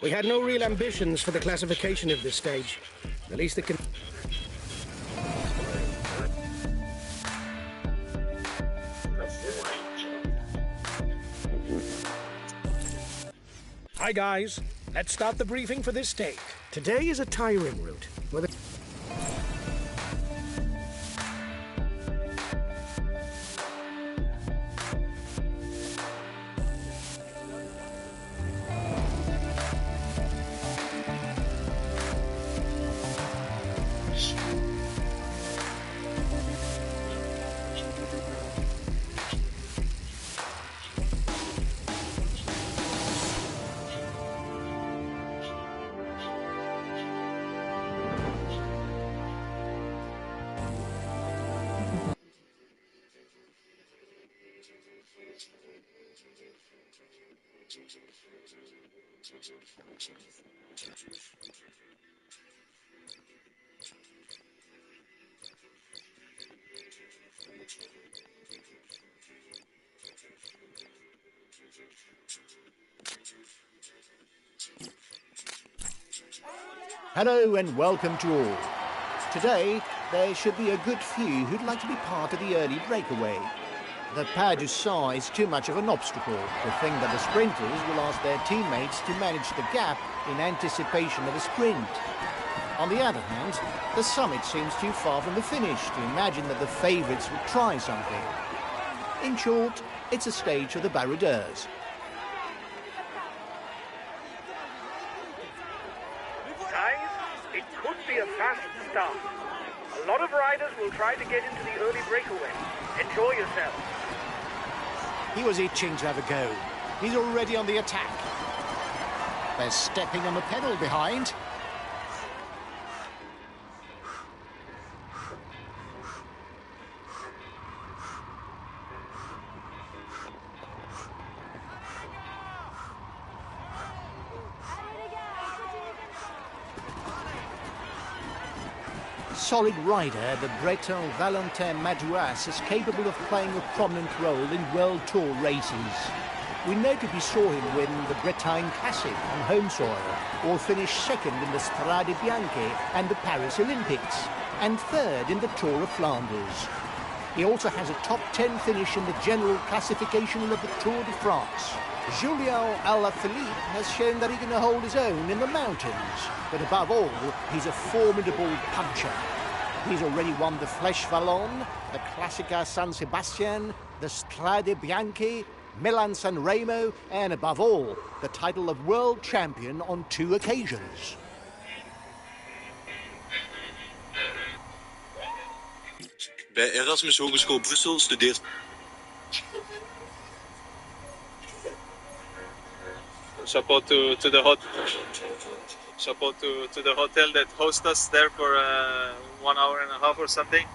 We had no real ambitions for the classification of this stage. At least the Hi guys, let's start the briefing for this take. Today is a tiring route. Hello and welcome to all. Today, there should be a good few who'd like to be part of the early breakaway. The Pas du Sang is too much of an obstacle to think that the sprinters will ask their teammates to manage the gap in anticipation of a sprint. On the other hand, the summit seems too far from the finish to imagine that the favourites would try something. In short, it's a stage for the baroudeurs. It could be a fast start. A lot of riders will try to get into the early breakaway. Enjoy yourself. He was itching to have a go. He's already on the attack. They're stepping on the pedal behind. Solid rider, the Breton Valentin Madouas is capable of playing a prominent role in World Tour races. We notably saw him win the Bretagne Classic on home soil, or finish second in the Strade Bianche and the Paris Olympics, and third in the Tour of Flanders. He also has a top 10 finish in the general classification of the Tour de France. Julien Alaphilippe has shown that he can hold his own in the mountains, but above all, he's a formidable puncher. He's already won the Flèche Wallonne, the Classica San Sebastian, the Strade Bianche, Milan-San Remo, and above all, the title of world champion on 2 occasions. Bij Erasmus Hogeschool Brussel studeert... Chapeau to the hotel that host us there for 1 hour and a half or something.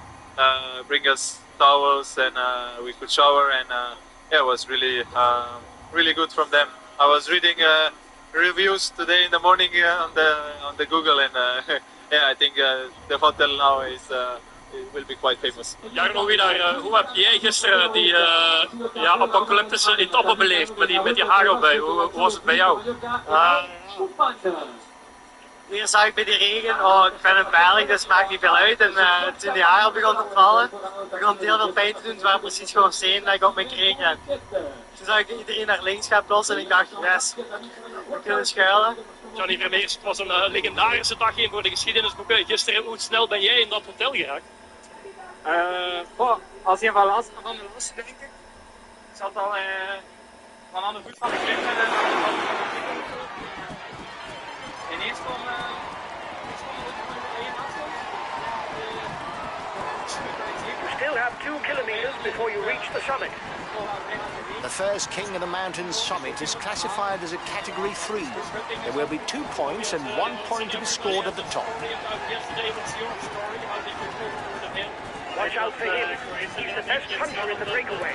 Bring us towels and we could shower, and yeah, it was really really good from them. I was reading reviews today in the morning on the Google, and yeah, I think the hotel now is it will be quite famous. Jarno, hoe heb jij gisteren die apocalyptische etappe beleefd met die hagel bij? Hoe was het bij jou? Hier zag ik bij die regen, oh, ik ben in België, dus het maakt niet veel uit. En toen die hagel begon te vallen, begon het heel veel pijn te doen. Het waren precies gewoon stenen dat ik op me kreeg. En toen zag ik iedereen naar links gaan plossen en ik dacht, yes, we kunnen schuilen. Johnny Vermeers, het was een legendarische dag in voor de geschiedenisboeken. Gisteren, hoe snel ben jij in dat hotel geraakt? Als je van de laatste denk ik. Ik zat al van aan de voet van de klim en ineens kwam You still have 2 kilometers before you reach the summit. The first king of the mountain summit is classified as a category 3. There will be 2 points and 1 point to be scored at the top. Watch out for him. He's the best puncher in the breakaway.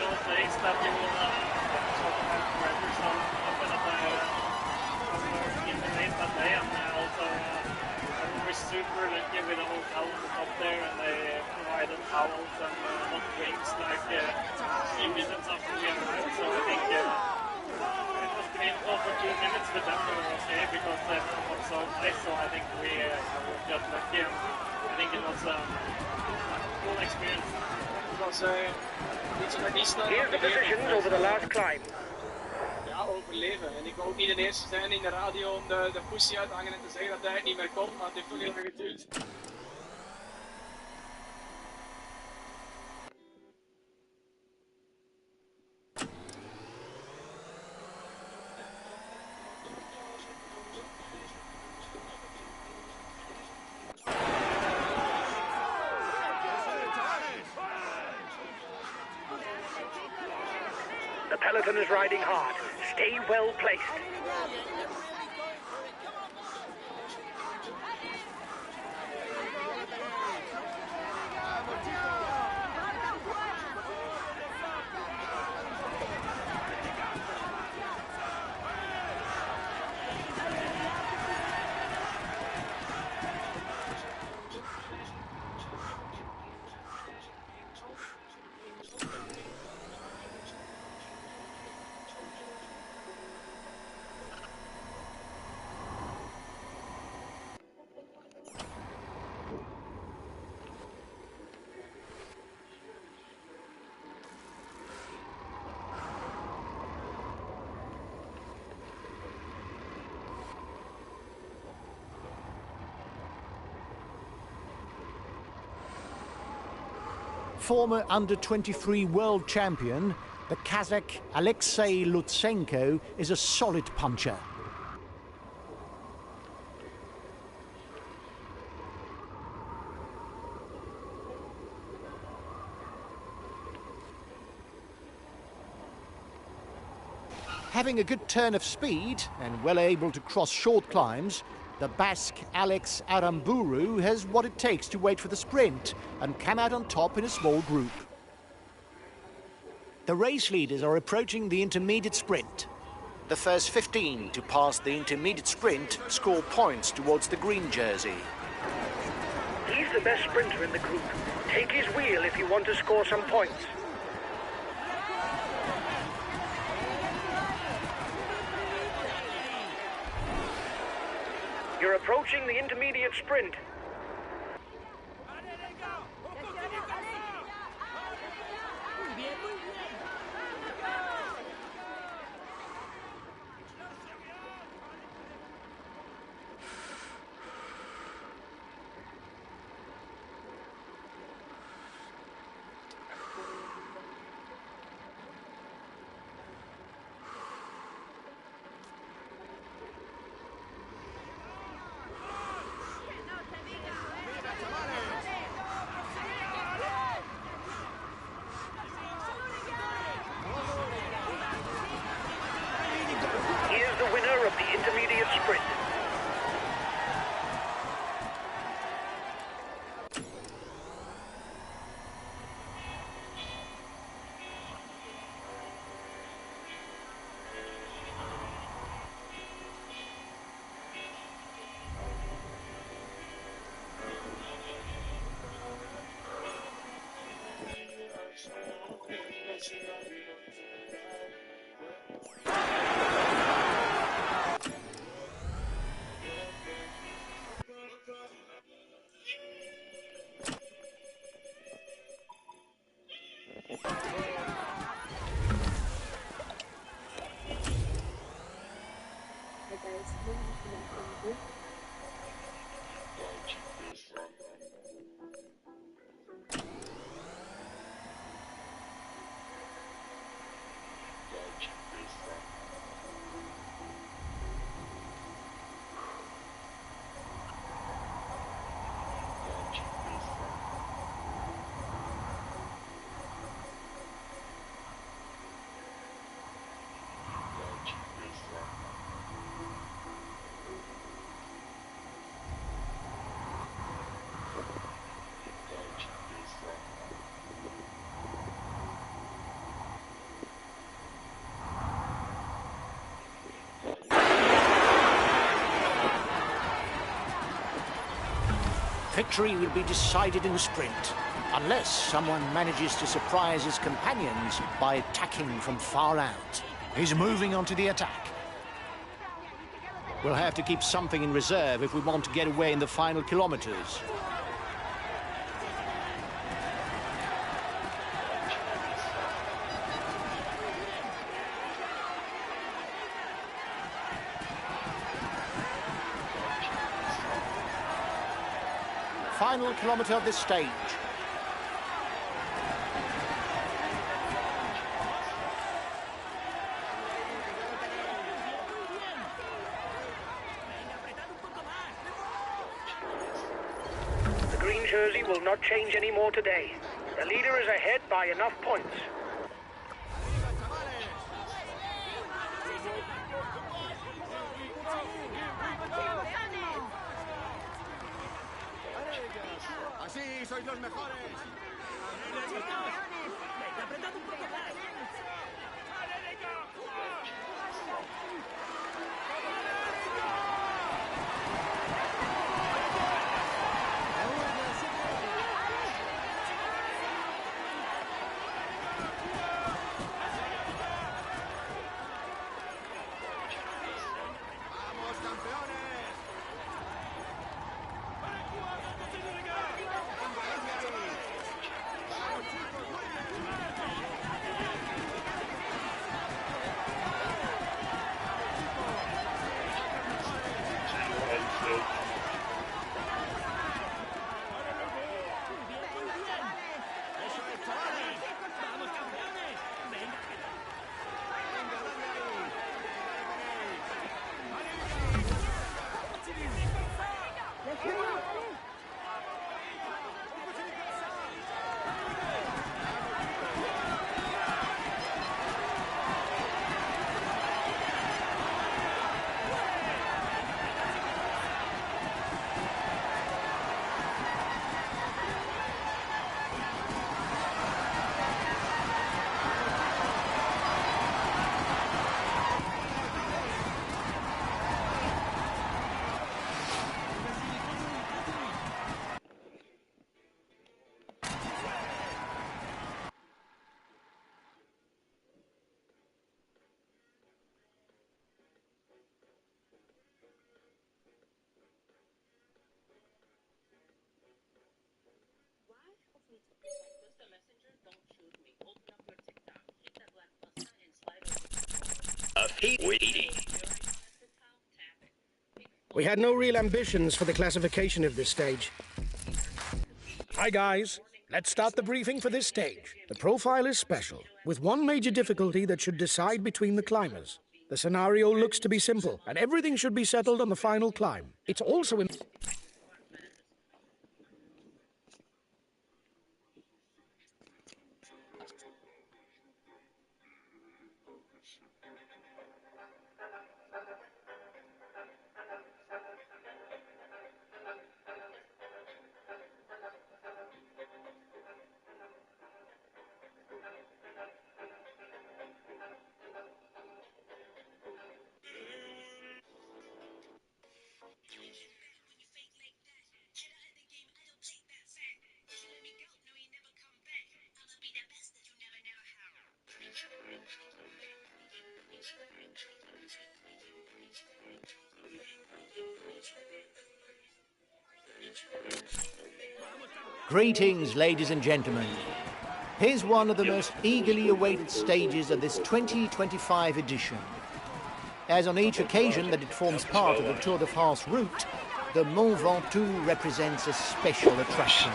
Super lucky with a hotel on the top there, and they provided towels and not once the tempo was here because everyone was so nice, so I think we got lucky. And I think it was a cool experience. Here's the positions over the last climb. Ja, overleven. En ik wil ook niet de eerste zijn in de radio om de pussy uit te hangen en te zeggen dat hij het niet meer komt, maar het heeft toch heel lang geduurd. The peloton is riding hard. Stay well placed. Former under-23 world champion, the Kazakh Alexei Lutsenko is a solid puncher. Having a good turn of speed and well able to cross short climbs, the Basque Alex Aramburu has what it takes to wait for the sprint and come out on top in a small group. The race leaders are approaching the intermediate sprint. The first 15 to pass the intermediate sprint score points towards the green jersey. He's the best sprinter in the group. Take his wheel if you want to score some points. You're approaching the intermediate sprint. Here's the winner of the intermediate sprint. Victory will be decided in the sprint, unless someone manages to surprise his companions by attacking from far out. He's moving on to the attack. We'll have to keep something in reserve if we want to get away in the final kilometers. Final kilometre of this stage. The green jersey will not change any more today. The leader is ahead by enough points. Así sois los mejores. We had no real ambitions for the classification of this stage. Hi guys, let's start the briefing for this stage. The profile is special, with one major difficulty that should decide between the climbers. The scenario looks to be simple, and everything should be settled on the final climb. It's also Greetings, ladies and gentlemen. Here's one of the most eagerly awaited stages of this 2025 edition. As on each occasion that it forms part of the Tour de France route, the Mont Ventoux represents a special attraction.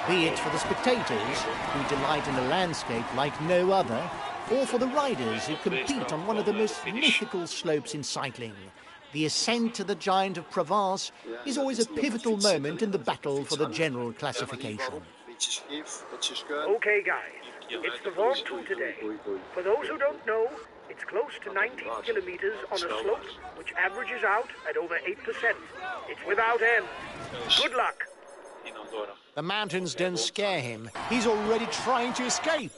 Be it for the spectators, who delight in a landscape like no other, or for the riders who compete on one of the most mythical slopes in cycling. The ascent to the Giant of Provence is always a pivotal moment in the battle for the general classification. Okay, guys, it's the Ventoux today. For those who don't know, it's close to 19 kilometers on a slope which averages out at over 8%. It's without end. Good luck. The mountains don't scare him. He's already trying to escape.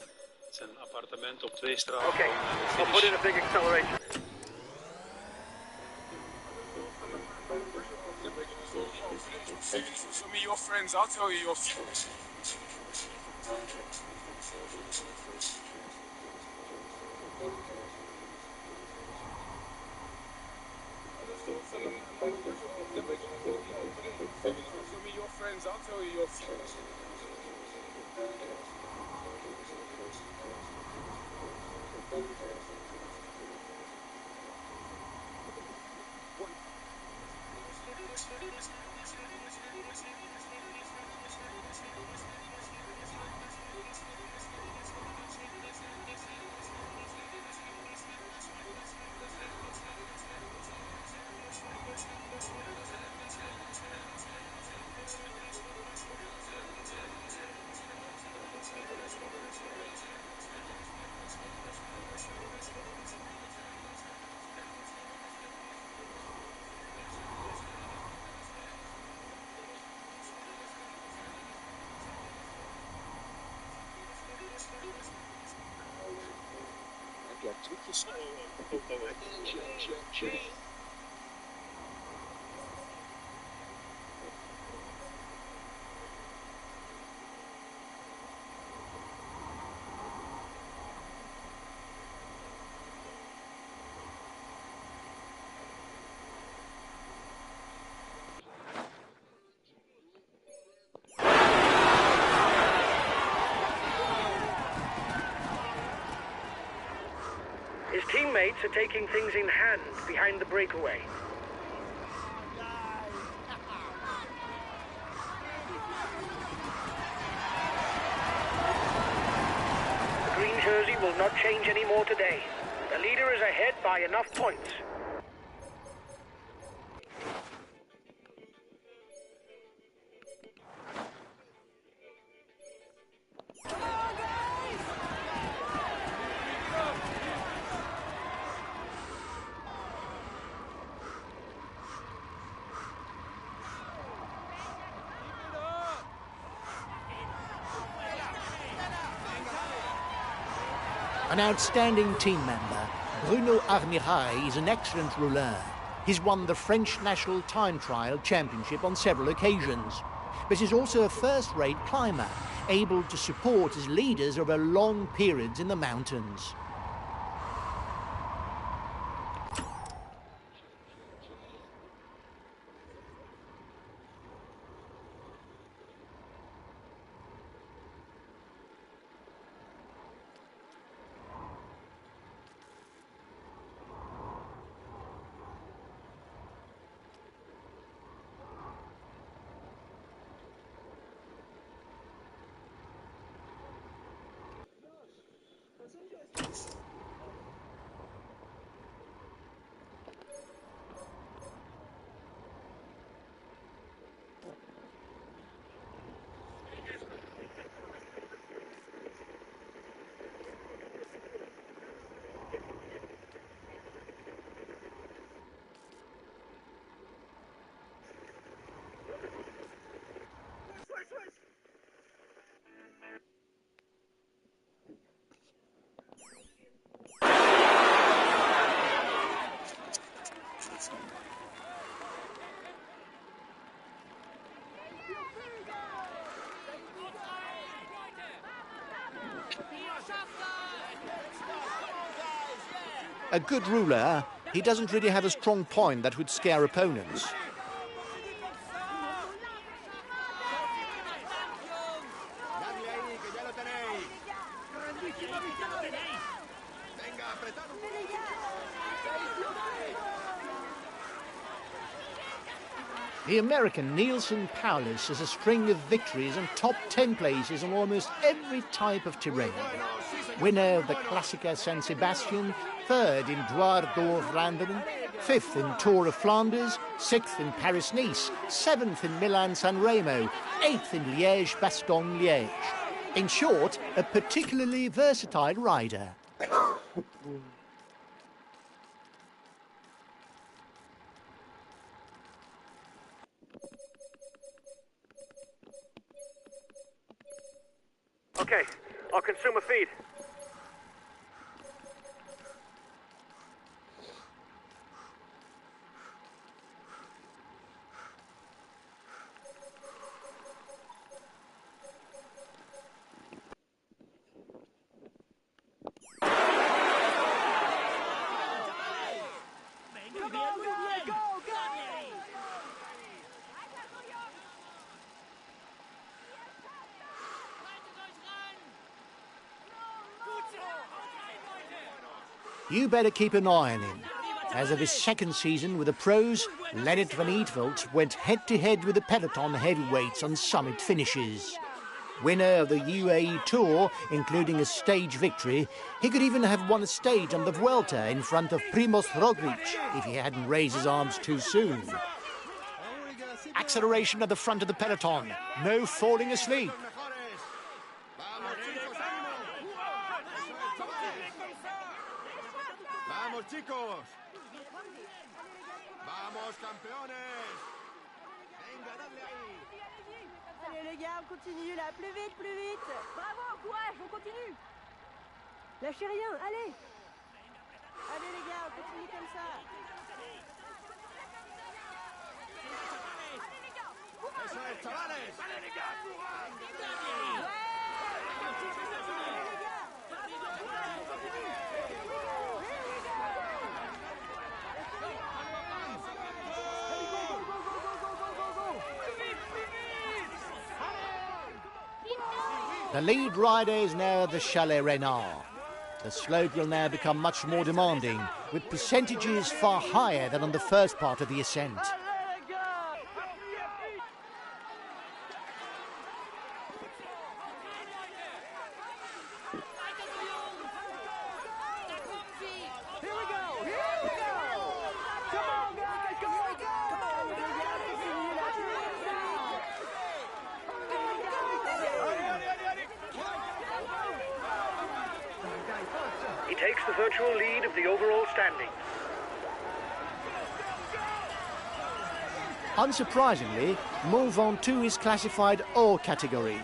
Okay, I'll put in a big acceleration. Show me your friends, I'll tell you your friends. je your future. His teammates are taking things in hand behind the breakaway. The green jersey will not change anymore today. The leader is ahead by enough points. An outstanding team member, Bruno Armirail is an excellent rouleur. He's won the French National Time Trial Championship on several occasions, but he's also a first-rate climber, able to support his leaders over long periods in the mountains. A good ruler, he doesn't really have a strong point that would scare opponents. The American Nielsen Paulus has a string of victories and top 10 places on almost every type of terrain. Winner of the Classica San Sebastian, third in Dwars door Vlaanderen, fifth in Tour of Flanders, sixth in Paris-Nice, seventh in Milan-San Remo, eighth in Liège-Bastogne-Liège. In short, a particularly versatile rider. Okay, I'll consume a feed. You better keep an eye on him. As of his second season with the pros, Leonard van Eetveld went head-to-head with the peloton heavyweights on summit finishes. Winner of the UAE Tour, including a stage victory, he could even have won a stage on the Vuelta in front of Primoz Roglic if he hadn't raised his arms too soon. Acceleration at the front of the peloton. No falling asleep. Vamos, chicos. Vamos, campeones. Venga, dale ahí. Allez les gars, on continue là, plus vite, plus vite. Bravo, courage, on continue. Lâchez rien, allez. Allez les gars, on continue comme ça. Eso es, chavales. Allez les gars, courage. The lead rider is now the Chalet Renard. The slope will now become much more demanding, with percentages far higher than on the first part of the ascent. He takes the virtual lead of the overall standings. Unsurprisingly, Mont Ventoux is classified all category.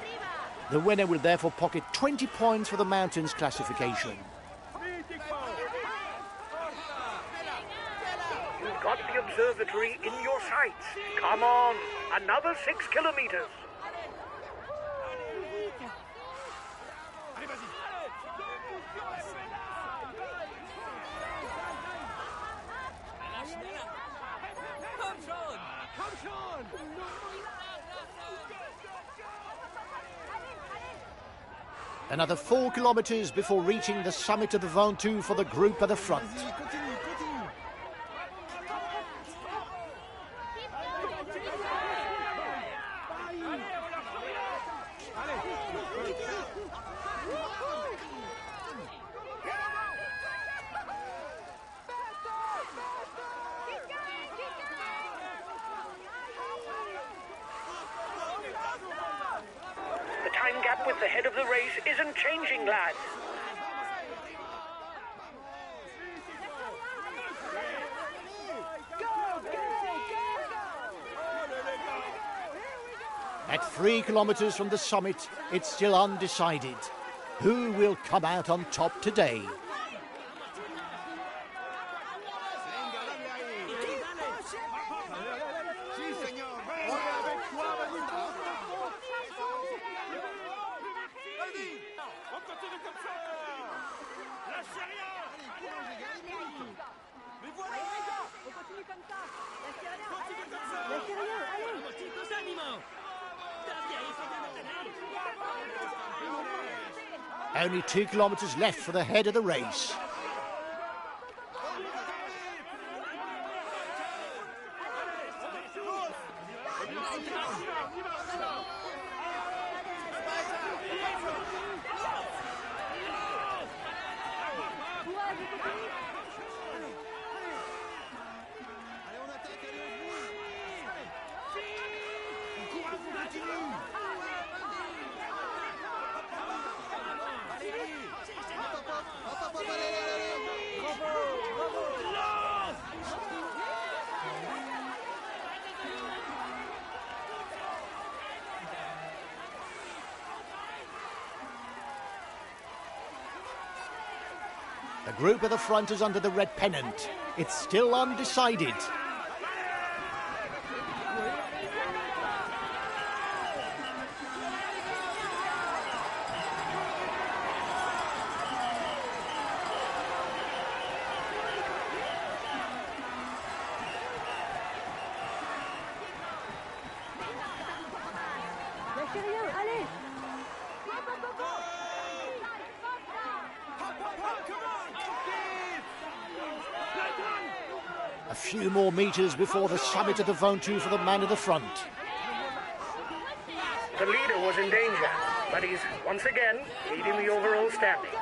The winner will therefore pocket 20 points for the mountains classification. You've got the observatory in your sights. Come on, another 6 kilometers. Another 4 kilometers before reaching the summit of the Ventoux for the group at the front. The time gap with the head of the race isn't changing, lads. At 3 kilometers from the summit, it's still undecided. Who will come out on top today? Only 2 kilometers left for the head of the race. The group at the front is under the red pennant. It's still undecided. A few more metres before the summit of the Ventoux for the man at the front. The leader was in danger, but he's once again leading the overall standings.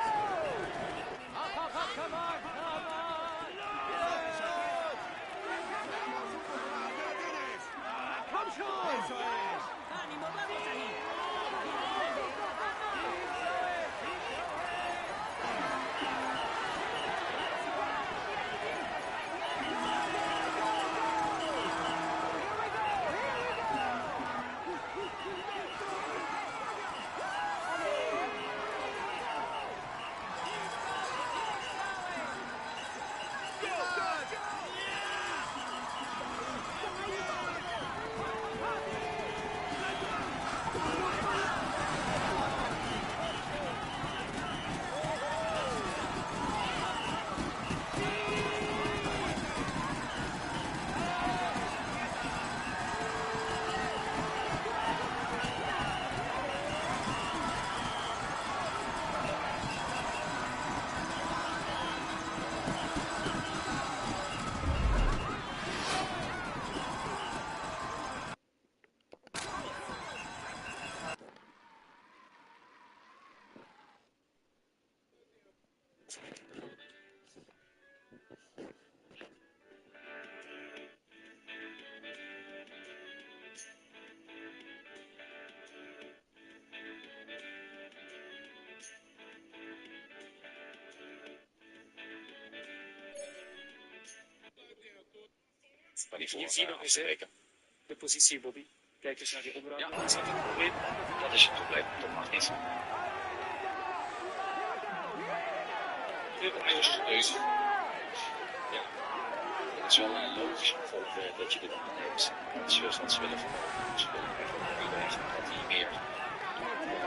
Maar die 4 nog eens, de positie Bobby. Kijk eens naar die onderaan. Ja, is dat het probleem? Dat is het probleem, dat mag niet. Dus, ja, het is wel logisch dat je dit neemt. Het is wat ze willen verkopen. Ze willen eigenlijk iedereen dat hij meer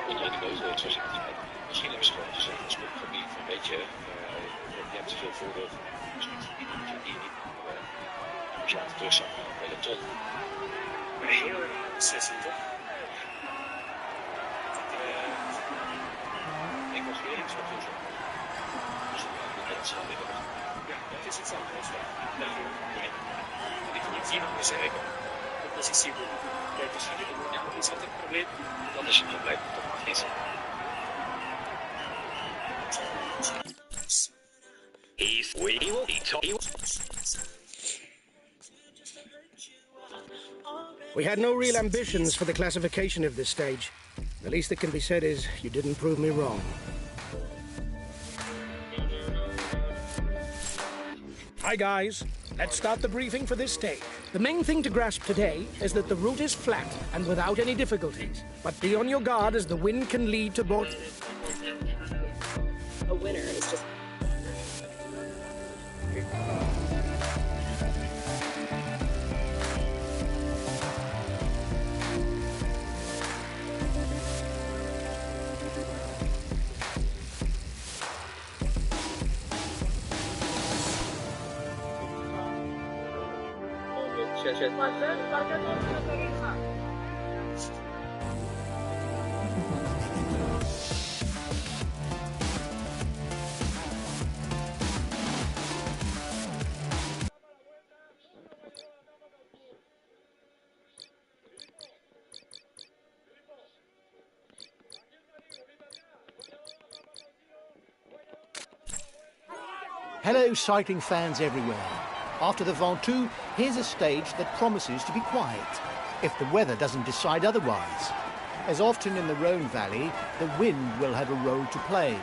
onder de keuze heeft, zoals ik het zei. Misschien hebben ze gewoon gezegd, als gebied van weet je, je hebt te veel voordeel van misschien niet. Als je aan het terug zag naar een peloton. Maar heel erg beslissend, toch? Ik was weer iets wat goed. Dus dat is wel weer. Ja, dat is hetzelfde als dat. En ik vind hier nog eens zeggen. De positie voor kijk eens naar die onderaan. Ja, is dat het probleem? Dat is het probleem, dat mag niet. We had no real ambitions for the classification of this stage. The least that can be said is, you didn't prove me wrong. Hi guys, let's start the briefing for this stage. The main thing to grasp today is that the route is flat and without any difficulties. But be on your guard as the wind can lead to both. A winner is just... Hello, cycling fans everywhere. After the Ventoux, here's a stage that promises to be quiet, if the weather doesn't decide otherwise. As often in the Rhone Valley, the wind will have a role to play.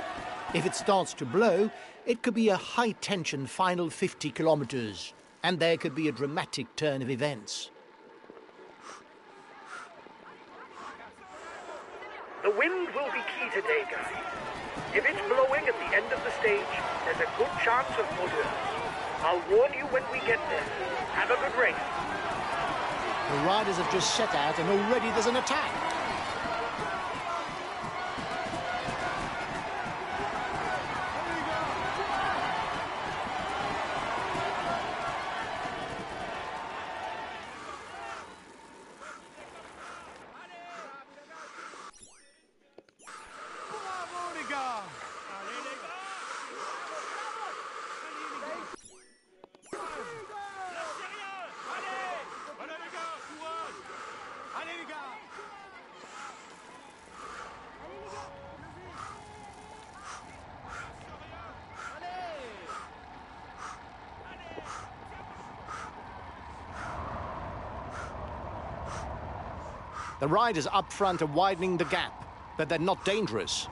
If it starts to blow, it could be a high-tension final 50 kilometres, and there could be a dramatic turn of events. The wind will be key today, guys. If it's blowing at the end of the stage, there's a good chance of motor. I'll warn you when we get there. Have a good race. The riders have just set out and already there's an attack. The riders up front are widening the gap, but they're not dangerous.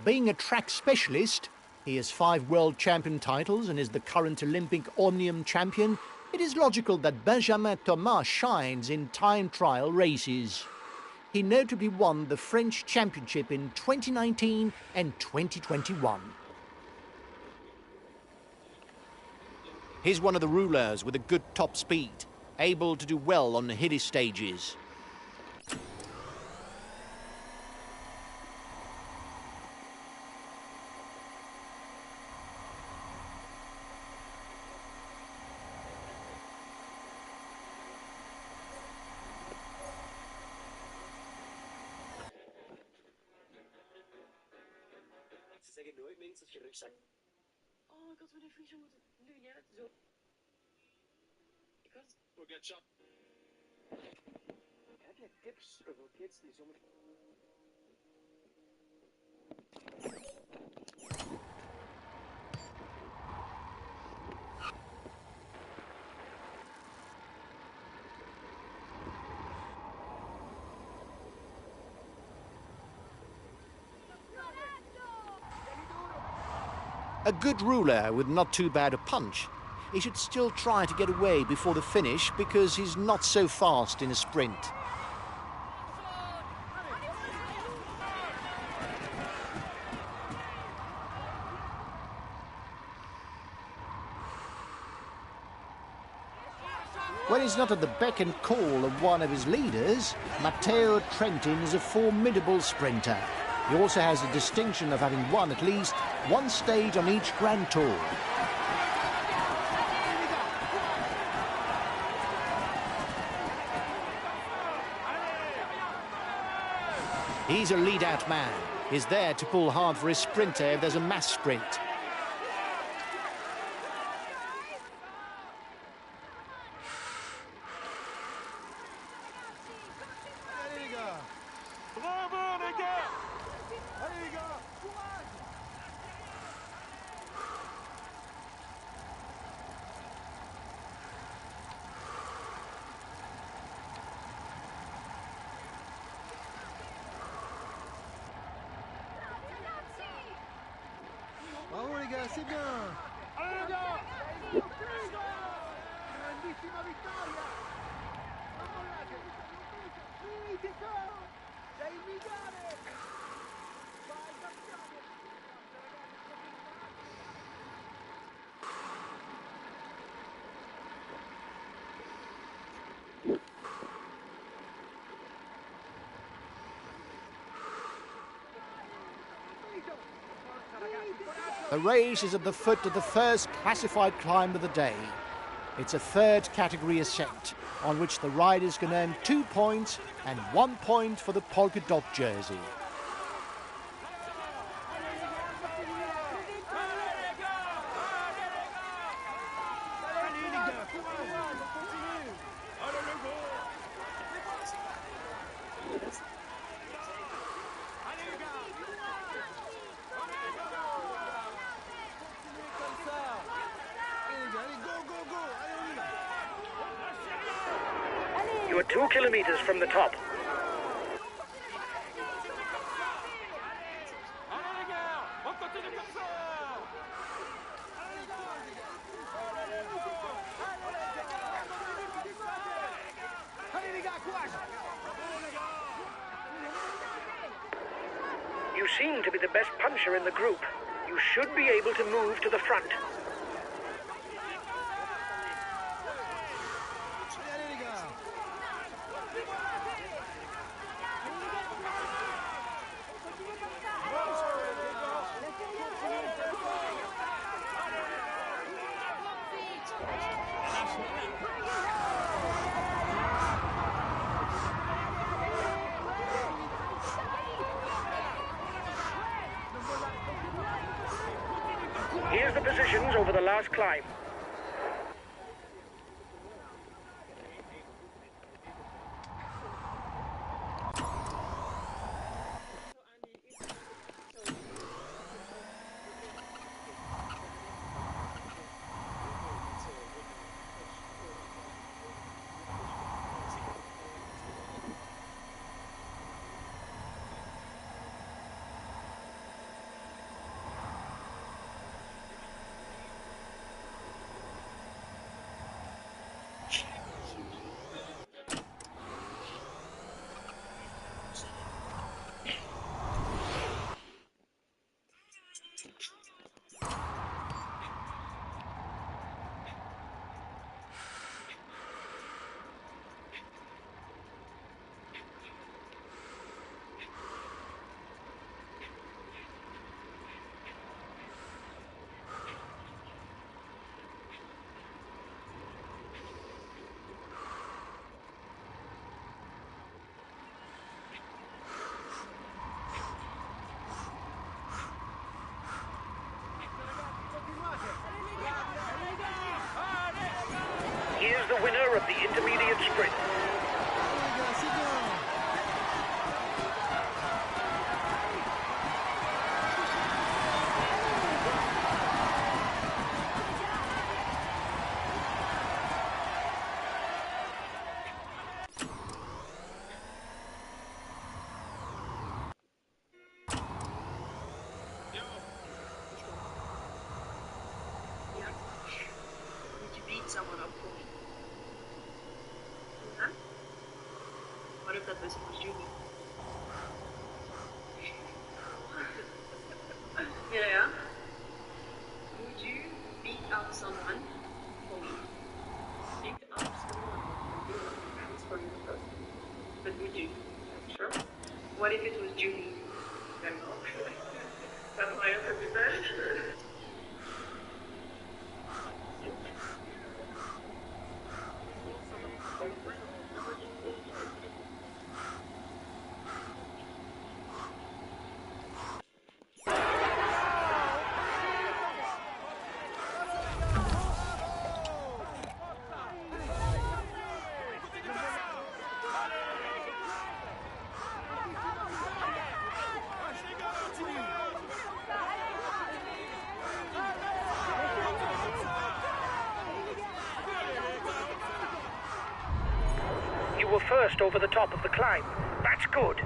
Being a track specialist, he has 5 world champion titles and is the current Olympic Omnium champion. It is logical that Benjamin Thomas shines in time trial races. He notably won the French championship in 2019 and 2021. He's one of the rouleurs with a good top speed, able to do well on the hilly stages. Oh, ik had me de vriezer moeten doen. Ja, dat is zo. Ik had... Heb jij tips voor kids die zomer... A good rouleur with not too bad a punch. He should still try to get away before the finish because he's not so fast in a sprint. When he's not at the beck and call of one of his leaders, Matteo Trentin is a formidable sprinter. He also has the distinction of having won at least one stage on each Grand Tour. He's a lead-out man. He's there to pull hard for his sprinter if there's a mass sprint. Bravo les gars, c'est bien. Allez les gars. Grandissima vittoria. Non mollate. Sì, ti sono. Sei il migliore. Vai campione. The race is at the foot of the first classified climb of the day. It's a third category ascent, on which the riders can earn 2 points and 1 point for the polka dot jersey. You are 2 kilometers from the top. You seem to be the best puncher in the group. You should be able to move to the front. Here's the positions over the last climb. Here's the winner of the intermediate sprint. Did you beat someone up for me? Huh? What if that person was Julie? Yeah? Would you beat up someone for me? Beat up someone for you, but would you? Sure. What if it was Julie? Then no. That's my answer to that. You were first over the top of the climb. That's good.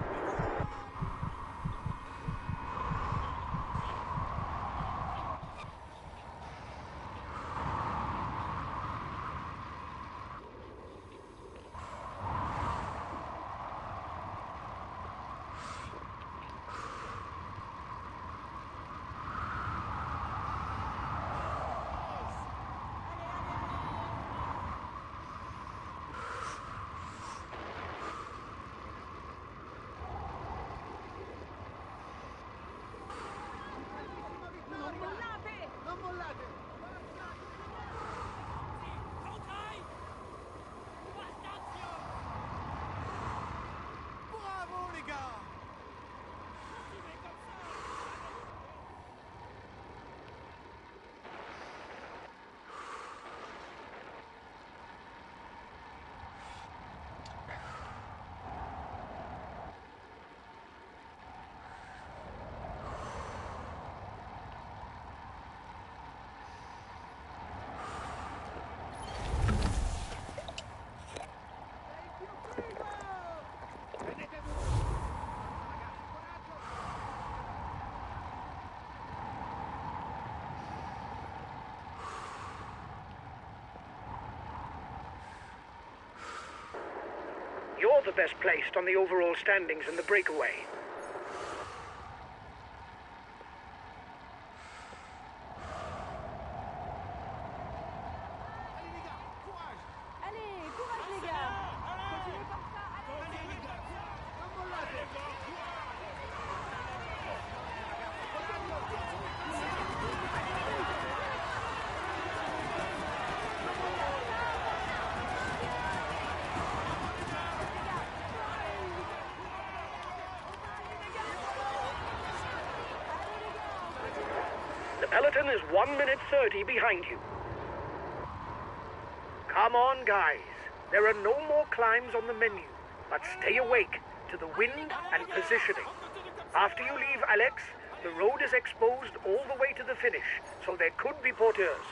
not the best placed on the overall standings in the breakaway. Allez, courage les gars. Continuez comme ça, allez. The peloton is 1 minute 30 behind you. Come on, guys. There are no more climbs on the menu, but stay awake to the wind and positioning. After you leave Alex, the road is exposed all the way to the finish, so there could be porteurs.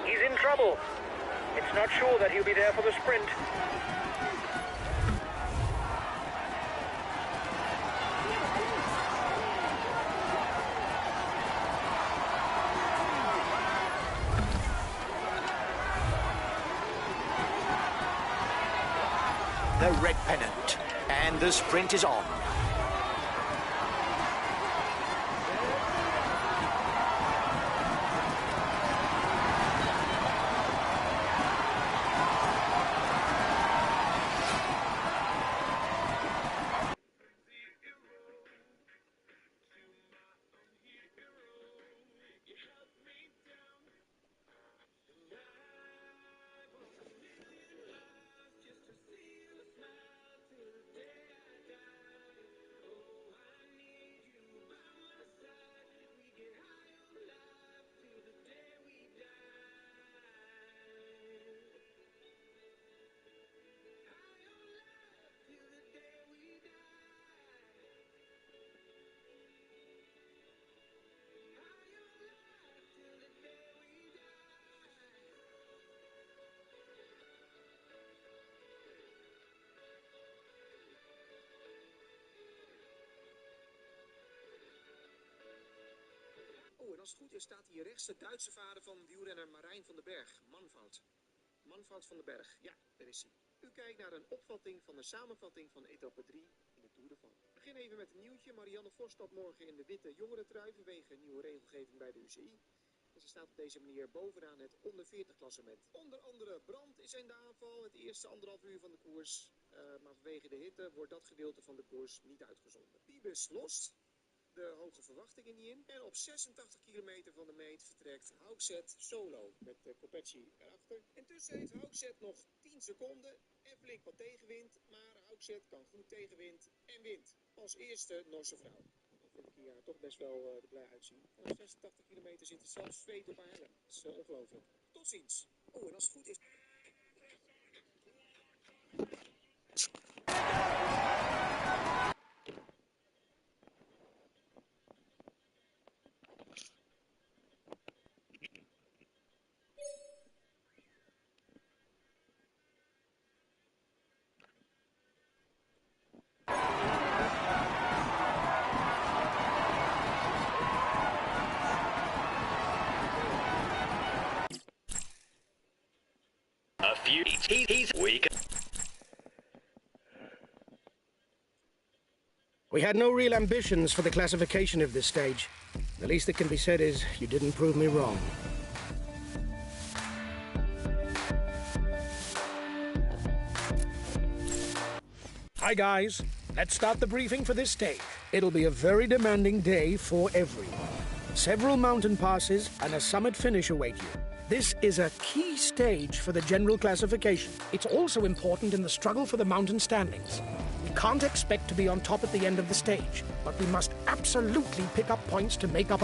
He's in trouble. It's not sure that he'll be there for the sprint. The red pennant, and the sprint is on. Oh, en als het goed is staat hier rechts de Duitse vader van wielrenner Marijn van den Berg, Manfred. Manfred van den Berg, ja, daar is hij. U kijkt naar een opvatting van de samenvatting van etappe 3 in de Tour de France. We beginnen even met een nieuwtje. Marianne Vos stapt morgen in de witte jongerentrui vanwege nieuwe regelgeving bij de UCI. En ze staat op deze manier bovenaan het onder 40 klassement. Onder andere brand is in de aanval, het eerste 1,5 uur van de koers. Maar vanwege de hitte wordt dat gedeelte van de koers niet uitgezonden. Piebus lost. De hoge verwachtingen niet in. En op 86 kilometer van de meet vertrekt Houkset solo met Kopecky erachter. Intussen heeft Houkset nog 10 seconden en flink wat tegenwind. Maar Houkset kan goed tegenwind en wint. Als eerste Norse vrouw. Dan vind ik hier toch best wel er blij uitzien. En op 86 kilometer zit er zelfs zweet op haar helm. Dat is ongelooflijk. Tot ziens. Oh, en als het goed is... We had no real ambitions for the classification of this stage. The least that can be said is you didn't prove me wrong. Hi guys, let's start the briefing for this stage. It'll be a very demanding day for everyone. Several mountain passes and a summit finish await you. This is a key stage for the general classification. It's also important in the struggle for the mountain standings. We can't expect to be on top at the end of the stage, but we must absolutely pick up points to make up